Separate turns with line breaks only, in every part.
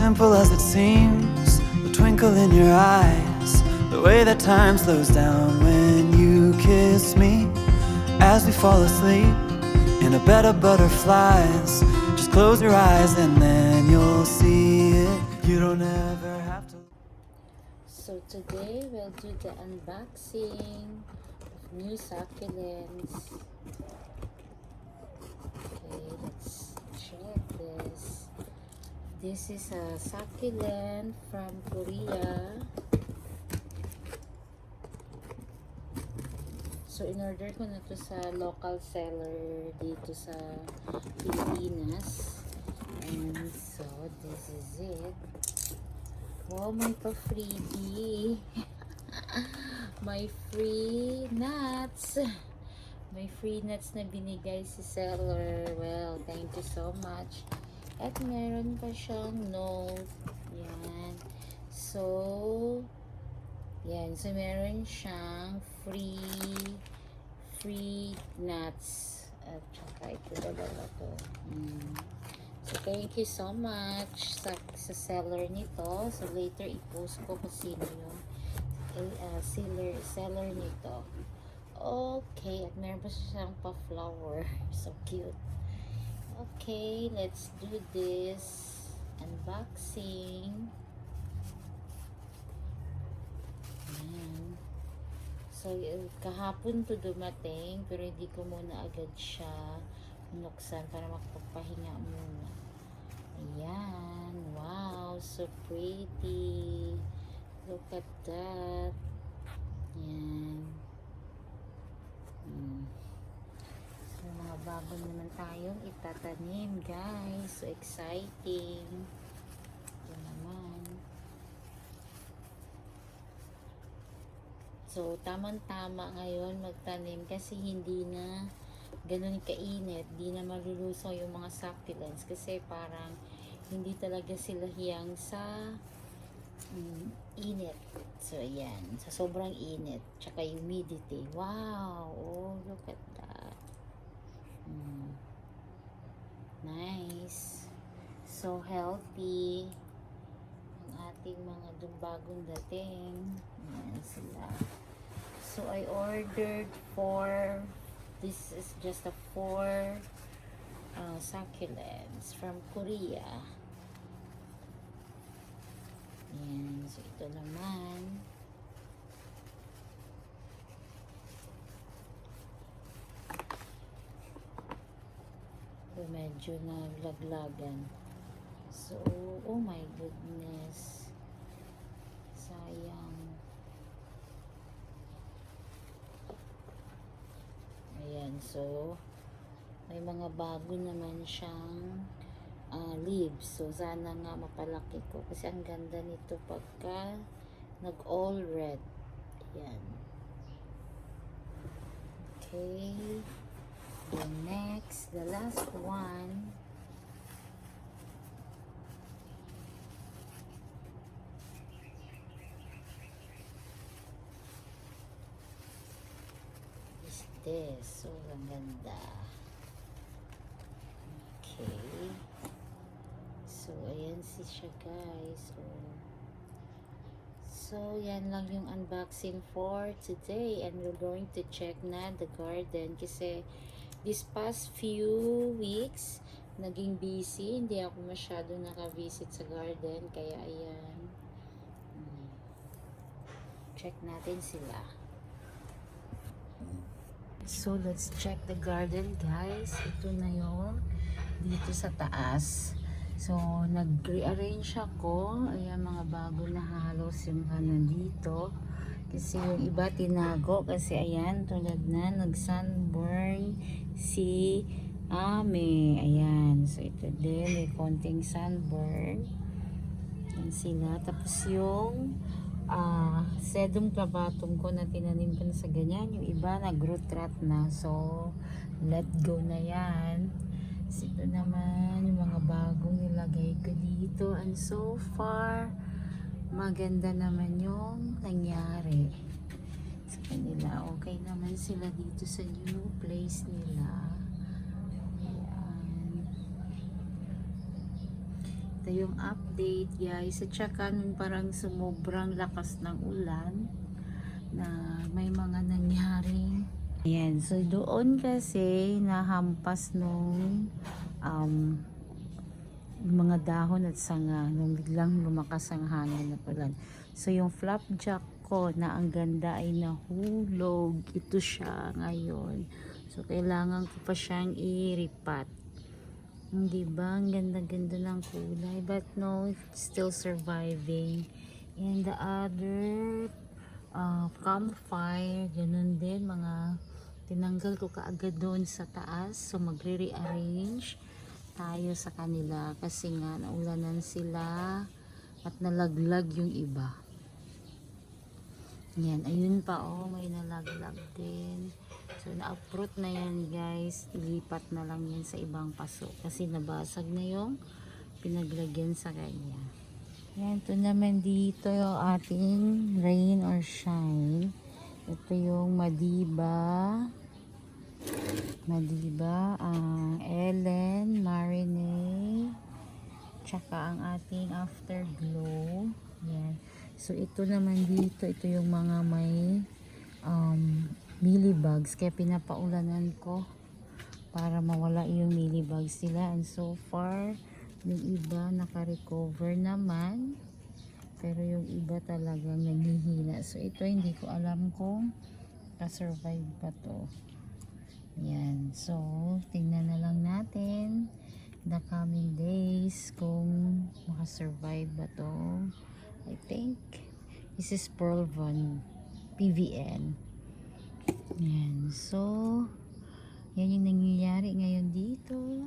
simple as it seems, the twinkle in your eyes, the way that time slows down when you kiss me. As we fall asleep in a bed of butterflies, just close your eyes and then you'll see it. You don't ever have to.
So today we'll do the unboxing of new succulents. Okay, let's check this. This is a succulent from Korea. So in-order ko na to sa local seller dito sa Pilipinas. And so this is it. Wow, may pa-freebie. May free nuts. May free nuts na binigay si seller. Well, thank you so much. At meron pa siyang note. Yan. So, yan. So, meron siyang free nuts. At saka ito dalawa to. So, thank you so much sa seller nito. So, later i-post ko kung sino yung seller nito. Okay. At meron pa siyang pa-flower. So, cute. Okay. Let's do this unboxing. Ayan. So, kahapon to dumating. Pero hindi ko muna agad siya binuksan para makapagpahinga muna. Ayan. Wow. So pretty. Look at that. Ayan. So, mga bago naman tayong itatanim, guys. So exciting. Ito naman. So, tamang-tama ngayon magtanim kasi hindi na ganun kainit, di na malulusaw yung mga succulents kasi parang hindi talaga sila hiyang sa init. So, ayan. Sa sobrang init. Tsaka humidity. Wow! Oh, look at that. Nice. So healthy. Ang ating mga bagong dating. Ayan sila. So, I ordered 4. This is just a 4 succulents from Korea. Ayan. So, ito naman. So, medyo naglaglagan. So, oh my goodness. Sayang. Ayan. So, may mga bago naman siyang leaves. So, sana nga mapalaki ko. Kasi ang ganda nito pagka nag-all red. Ayan. Okay. Then next, the last one. Is this. So, ang ganda. Okay. So, ayan siya guys. So, yan lang yung unboxing for today. And we're going to check na the garden. Kasi, this past few weeks, naging busy. Hindi ako masyado naka-visit sa garden. Kaya, ayan. Check natin sila. So, let's check the garden, guys. Ito na yung dito sa taas. So, nag-rearrange ako. Ayan, mga bago na halos yung nandito. Kasi yung iba tinago. Kasi ayan, tulad na, nag-sunburn si Ame. Ayan. So, ito din. May konting sunburn. Ayan sila. Tapos yung sedum clavatum ko na tinanim ko na sa ganyan. Yung iba, nag-root rot na. So, let go na yan. So, ito naman, yung mga bagong nilagay ko dito. And so far, maganda naman yung nangyari sa kanila. Okay naman sila dito sa new place nila. Ayan. Ito yung update guys. At saka nung parang sumubrang lakas ng ulan na may mga nangyaring. Ayan. So doon kasi nahampas nung mga dahon at sanga nung biglang lumakas ang hangin at ulan. So yung flapjack ko na ang ganda ay nahulog. Ito siya ngayon. So kailangan ko pa siyang iripat. Hindi ba? Ang ganda-ganda ng kulay. But no, it's still surviving. And the other campfire, ganun din. Mga tinanggal ko kaagad doon sa taas. So magre-rearrange tayo sa kanila. Kasi nga naulanan sila at nalaglag yung iba. Yan. Ayun pa oh. May nalaglag din. So, na-uproot na yan guys. Ilipat na lang yan sa ibang paso. Kasi nabasag na yung pinaglagyan sa kanya. Yan. Ito naman dito yung ating rain or shine. Ito yung Madiba. Ellen, Marine. Tsaka ang ating afterglow. Yan. So, ito naman dito. Ito yung mga may millibugs, kaya pinapaulanan ko para mawala yung millibugs nila. And so far yung iba naka-recover naman, pero yung iba talagang nanghihina. So ito hindi ko alam kung ka-survive pa to. Yan, so tingnan na lang natin the coming days kung maka-survive ba to. I think this is Pearl Von PVN. Yan. So, yan yung nangyayari ngayon dito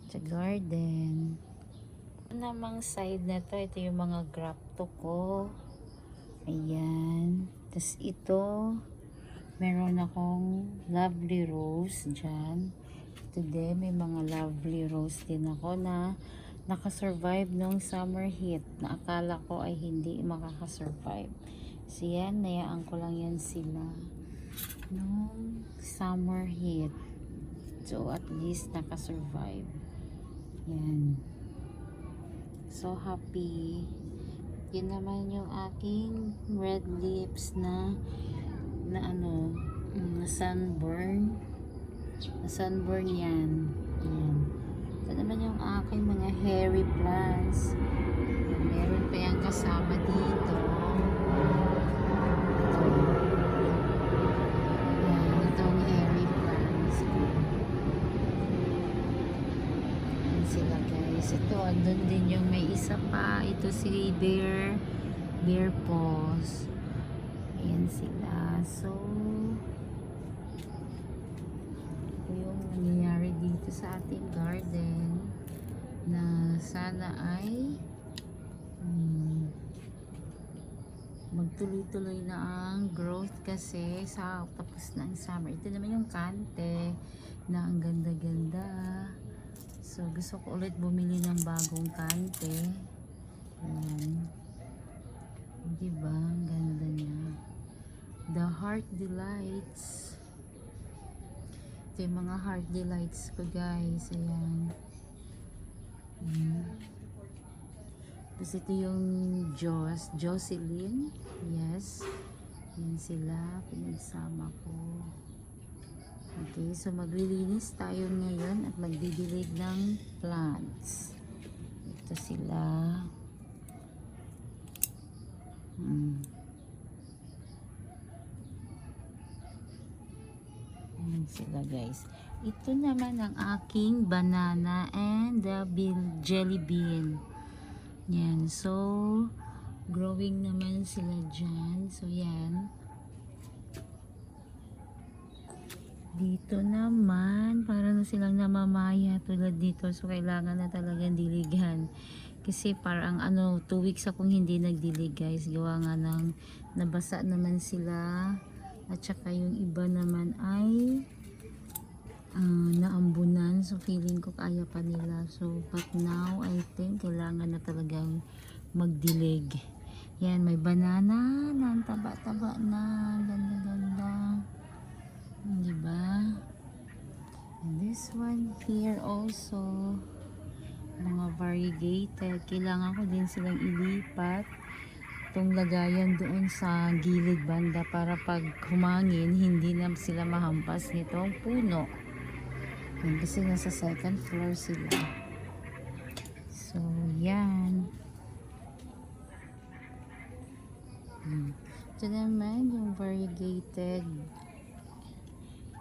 sa garden. Namang side na to, ito yung mga grapto ko. Ayan. Tapos ito, meron akong lovely rose dyan. Today, may mga lovely rose din ako na nakasurvive nung summer heat na akala ko ay hindi makakasurvive. So yan, nayaan ko lang yan sila nung summer heat. So at least nakasurvive. Yan. So happy. Yun naman yung aking red lips na sunburn. Na sunburn yan. Yan. Ito naman yung aking mga hairy plants. Meron pa yung kasama dito. Itong hairy plants. Yan sila guys. Ito, andun din yung may isa pa. Ito si bear paws. Ayan sila. So, ito yung nangyayari dito sa ating garden na sana ay magtuloy-tuloy na ang growth kasi sa tapos na ang summer. Ito naman yung kante na ang ganda-ganda. So gusto ko ulit bumili ng bagong kante. Ayan. Diba? Ang ganda niya. The Heart Delights. Ito yung mga Heart Delights ko guys. Ayan. Tapos ito yung Jocelyn. Yes. Yan sila. Pinagsama ko. Okay. So maglilinis tayo ngayon at magdidilig ng plants. Ito sila. Yan sila guys. Ito naman ang aking banana and the jelly bean. Yan. So, growing naman sila dyan. So, yan. Dito naman, para na silang namamaya tulad dito. So, kailangan na talagang diligan. Kasi parang 2 weeks akong hindi nagdilig guys. Gawa nga ng nabasa naman sila. At saka yung iba naman ay naambunan. So feeling ko kaya pa nila. So but now I think kailangan na talagang magdilig. Yan, may banana na taba-taba na. Ganda-ganda. Diba? And this one here also. mga variegated. Kailangan ko din silang ilipat itong lagayan doon sa gilid banda para pag humangin hindi na sila mahampas nitong puno. Yan, kasi nasa second floor sila. So yan. Ito naman yung variegated,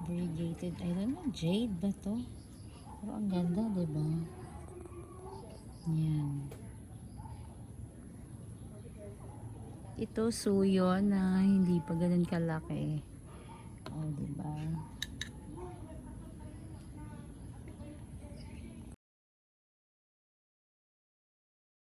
I don't know, jade ba to? Pero ang ganda, diba? Yan. Ito suyo na hindi pa ganun kalaki.